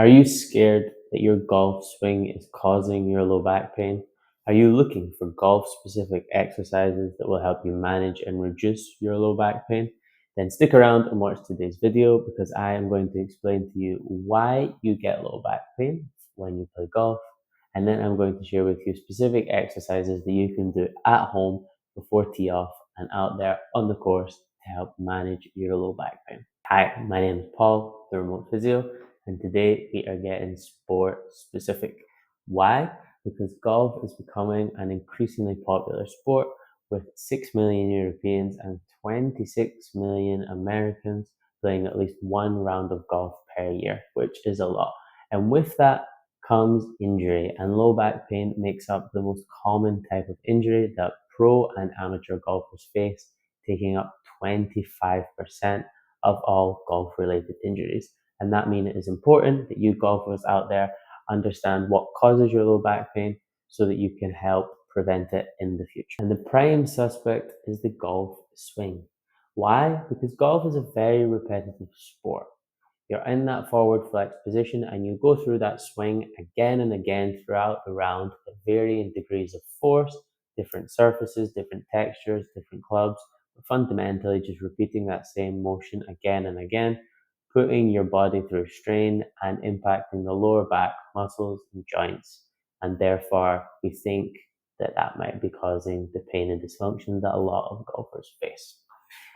Are you scared that your golf swing is causing your low back pain? Are you looking for golf specific exercises that will help you manage and reduce your low back pain? Then stick around and watch today's video because I am going to explain to you why you get low back pain when you play golf. And then I'm going to share with you specific exercises that you can do at home before tee off and out there on the course to help manage your low back pain. Hi, my name is Paul, the remote physio, and today we are getting sport specific. Why? Because golf is becoming an increasingly popular sport with 6 million Europeans and 26 million Americans playing at least one round of golf per year, which is a lot. And with that comes injury, and low back pain makes up the most common type of injury that pro and amateur golfers face, taking up 25% of all golf related injuries. And that means it is important that you golfers out there understand what causes your low back pain so that you can help prevent it in the future. And the prime suspect is the golf swing. Why? Because golf is a very repetitive sport. You're in that forward flex position and you go through that swing again and again throughout the round at varying degrees of force, different surfaces, different textures, different clubs, but fundamentally just repeating that same motion again and again, putting your body through strain and impacting the lower back muscles and joints. And therefore, we think that that might be causing the pain and dysfunction that a lot of golfers face.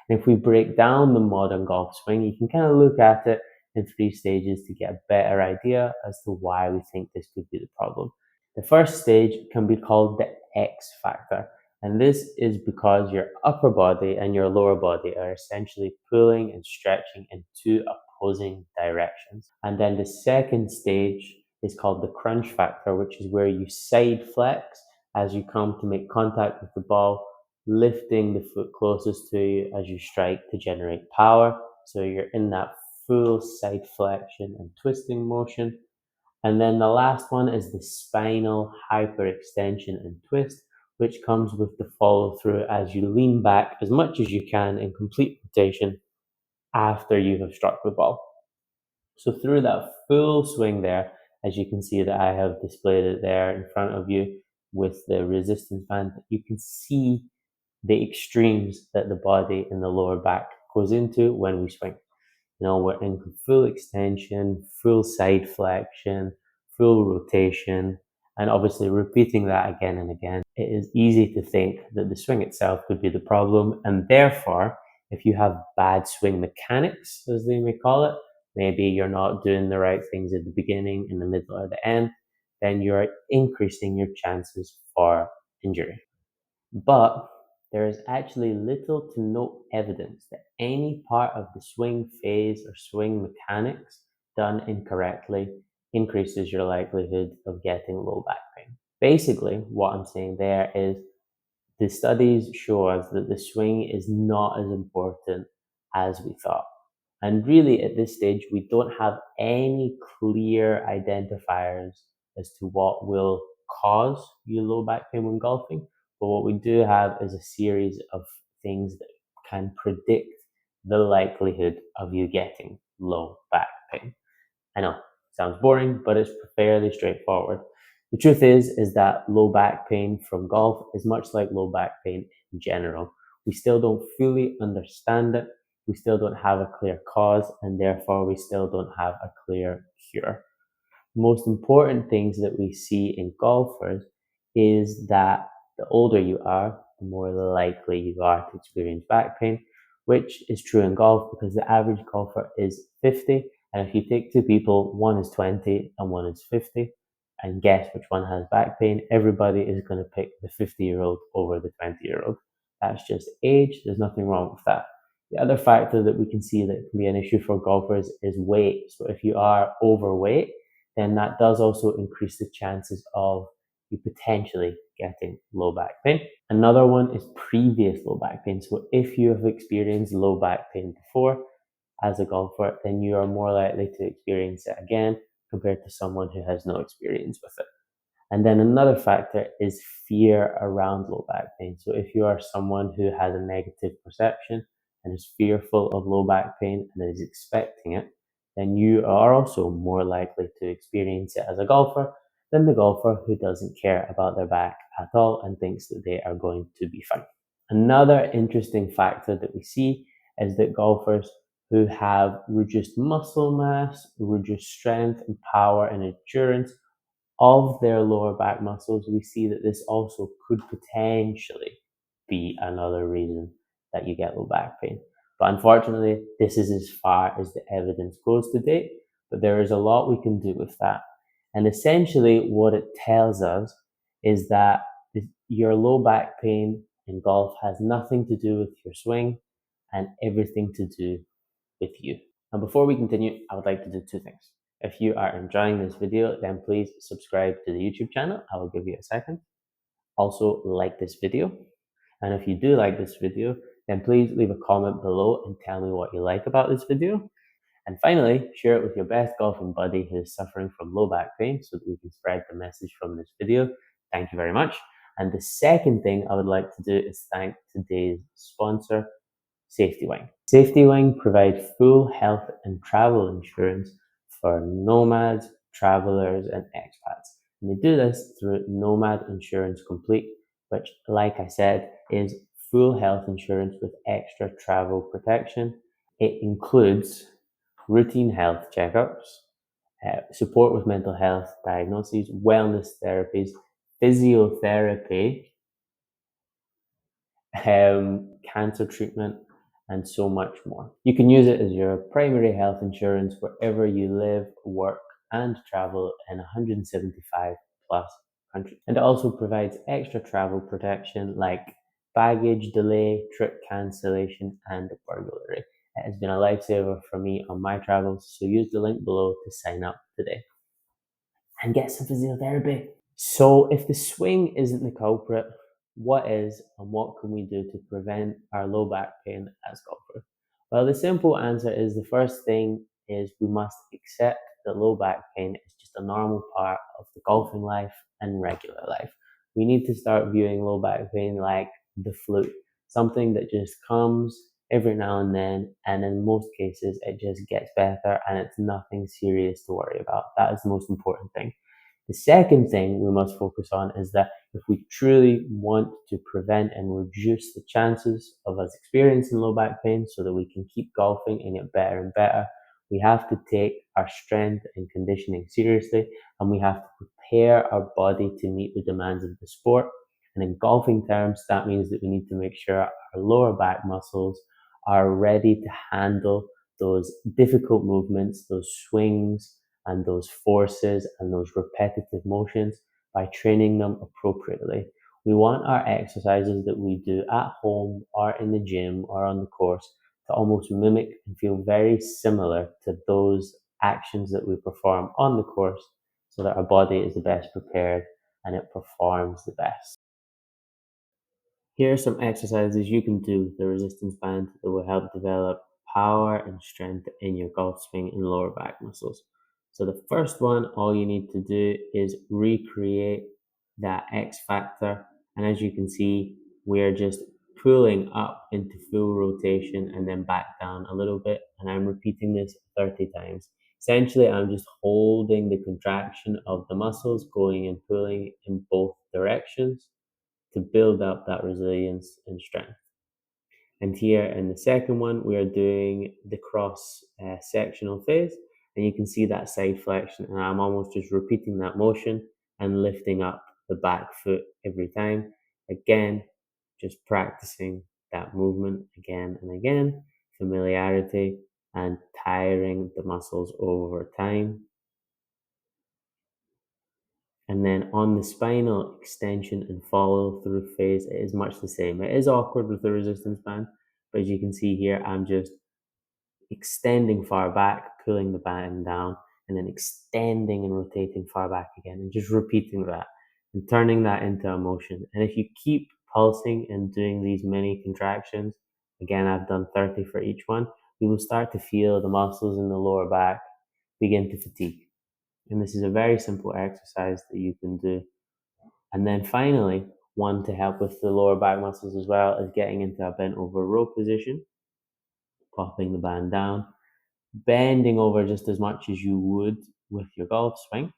And if we break down the modern golf swing, you can kind of look at it in three stages to get a better idea as to why we think this could be the problem. The first stage can be called the X factor, and this is because your upper body and your lower body are essentially pulling and stretching in two opposing directions. And then the second stage is called the crunch factor, which is where you side flex as you come to make contact with the ball, lifting the foot closest to you as you strike to generate power. So you're in that full side flexion and twisting motion. And then the last one is the spinal hyperextension and twist, which comes with the follow through as you lean back as much as you can in complete rotation after you have struck the ball. So through that full swing there, as you can see that I have displayed it there in front of you with the resistance band, you can see the extremes that the body and the lower back goes into when we swing. We're in full extension, full side flexion, full rotation, and obviously repeating that again and again. It is easy to think that the swing itself could be the problem, and therefore, if you have bad swing mechanics, as they may call it, maybe you're not doing the right things at the beginning, in the middle, or the end, then you're increasing your chances for injury. But there is actually little to no evidence that any part of the swing phase or swing mechanics done incorrectly increases your likelihood of getting low back pain. Basically, what I'm saying there is the studies show us that the swing is not as important as we thought. And really, at this stage, we don't have any clear identifiers as to what will cause you low back pain when golfing. But what we do have is a series of things that can predict the likelihood of you getting low back pain. I know, sounds boring, but it's fairly straightforward. The truth is that low back pain from golf is much like low back pain in general. We still don't fully understand it. We still don't have a clear cause, and therefore we still don't have a clear cure. Most important things that we see in golfers is that the older you are, the more likely you are to experience back pain, which is true in golf because the average golfer is 50. And if you take two people, one is 20 and one is 50, and guess which one has back pain, everybody is going to pick the 50-year-old over the 20-year-old. That's just age. There's nothing wrong with that. The other factor that we can see that can be an issue for golfers is weight. So if you are overweight, then that does also increase the chances of you potentially getting low back pain. Another one is previous low back pain. So if you have experienced low back pain before as a golfer, then you are more likely to experience it again compared to someone who has no experience with it. And then another factor is fear around low back pain. So if you are someone who has a negative perception and is fearful of low back pain and is expecting it, then you are also more likely to experience it as a golfer than the golfer who doesn't care about their back at all and thinks that they are going to be fine. Another interesting factor that we see is that golfers who have reduced muscle mass, reduced strength and power and endurance of their lower back muscles, we see that this also could potentially be another reason that you get low back pain. But unfortunately, this is as far as the evidence goes to date, but there is a lot we can do with that. And essentially, what it tells us is that your low back pain in golf has nothing to do with your swing and everything to do with you. And before we continue, I would like to do two things. If you are enjoying this video, then please subscribe to the YouTube channel. I will give you a second. Also, like this video. And if you do like this video, then please leave a comment below and tell me what you like about this video. And finally, share it with your best golfing buddy who is suffering from low back pain so that we can spread the message from this video. Thank you very much. And the second thing I would like to do is thank today's sponsor, Safety Wing. Safety Wing provides full health and travel insurance for nomads, travelers, and expats. And they do this through Nomad Insurance Complete, which, like I said, is full health insurance with extra travel protection. It includes routine health checkups, support with mental health diagnoses, wellness therapies, physiotherapy, cancer treatment, and so much more. You can use it as your primary health insurance wherever you live, work, and travel in 175 plus countries. And it also provides extra travel protection like baggage delay, trip cancellation, and burglary. It has been a lifesaver for me on my travels, so use the link below to sign up today and get some physiotherapy. So, if the swing isn't the culprit, what is, and what can we do to prevent our low back pain as golfers? Well, the simple answer is the first thing is we must accept that low back pain is just a normal part of the golfing life and regular life. We need to start viewing low back pain like the flu, something that just comes every now and in most cases, it just gets better and it's nothing serious to worry about. That is the most important thing. The second thing we must focus on is that if we truly want to prevent and reduce the chances of us experiencing low back pain so that we can keep golfing and get better and better, we have to take our strength and conditioning seriously and we have to prepare our body to meet the demands of the sport. And in golfing terms, that means that we need to make sure our lower back muscles are ready to handle those difficult movements, those swings, and those forces and those repetitive motions by training them appropriately. We want our exercises that we do at home or in the gym or on the course to almost mimic and feel very similar to those actions that we perform on the course so that our body is the best prepared and it performs the best. Here are some exercises you can do with the resistance band that will help develop power and strength in your golf swing and lower back muscles. So the first one, all you need to do is recreate that X factor. And as you can see, we're just pulling up into full rotation and then back down a little bit. And I'm repeating this 30 times. Essentially, I'm just holding the contraction of the muscles going and pulling in both directions to build up that resilience and strength. And here in the second one, we are doing the cross sectional phase. And you can see that side flexion. And I'm almost just repeating that motion and lifting up the back foot every time. Again, just practicing that movement again and again, familiarity and tiring the muscles over time. And then on the spinal extension and follow through phase, it is much the same. It is awkward with the resistance band, but as you can see here, I'm just extending far back, pulling the band down, and then extending and rotating far back again, and just repeating that and turning that into a motion. And if you keep pulsing and doing these many contractions, again, I've done 30 for each one, you will start to feel the muscles in the lower back begin to fatigue. And this is a very simple exercise that you can do. And then finally, one to help with the lower back muscles as well is getting into a bent over row position, popping the band down, bending over just as much as you would with your golf swing,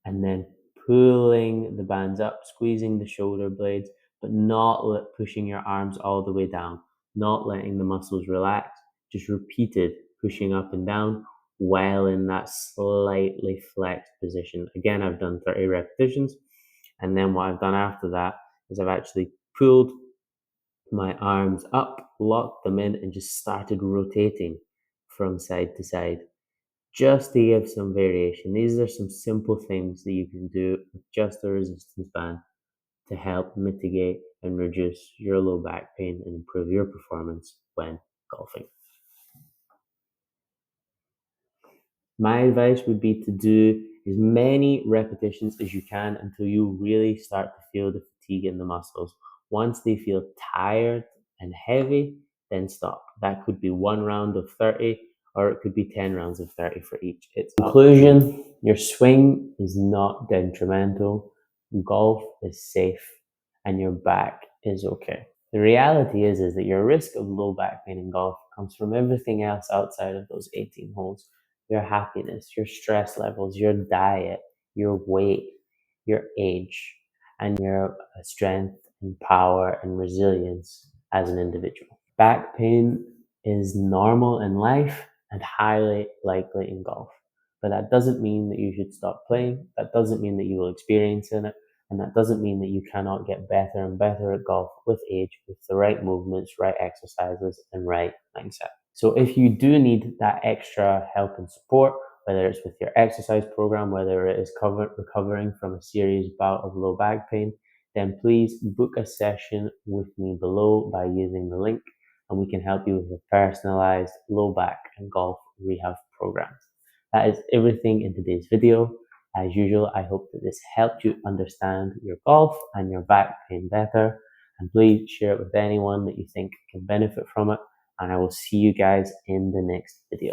and then pulling the bands up, squeezing the shoulder blades, but not pushing your arms all the way down, not letting the muscles relax, just repeated pushing up and down while in that slightly flexed position. Again, I've done 30 repetitions, and then what I've done after that is I've actually pulled my arms up, locked them in, and just started rotating from side to side just to give some variation. These are some simple things that you can do with just a resistance band to help mitigate and reduce your low back pain and improve your performance when golfing. My advice would be to do as many repetitions as you can until you really start to feel the fatigue in the muscles. Once they feel tired and heavy, then stop. That could be one round of 30, or it could be 10 rounds of 30 for each. It's conclusion, your swing is not detrimental, golf is safe, and your back is okay. The reality is that your risk of low back pain in golf comes from everything else outside of those 18 holes: your happiness, your stress levels, your diet, your weight, your age, and your strength and power and resilience as an individual. Back pain is normal in life and highly likely in golf. But that doesn't mean that you should stop playing. That doesn't mean that you will experience it. And that doesn't mean that you cannot get better and better at golf with age, with the right movements, right exercises, and right mindset. So if you do need that extra help and support, whether it's with your exercise program, whether it is recovering from a serious bout of low back pain, then please book a session with me below by using the link, and we can help you with a personalized low back and golf rehab program. That is everything in today's video. As usual, I hope that this helped you understand your golf and your back pain better. And please share it with anyone that you think can benefit from it. And I will see you guys in the next video.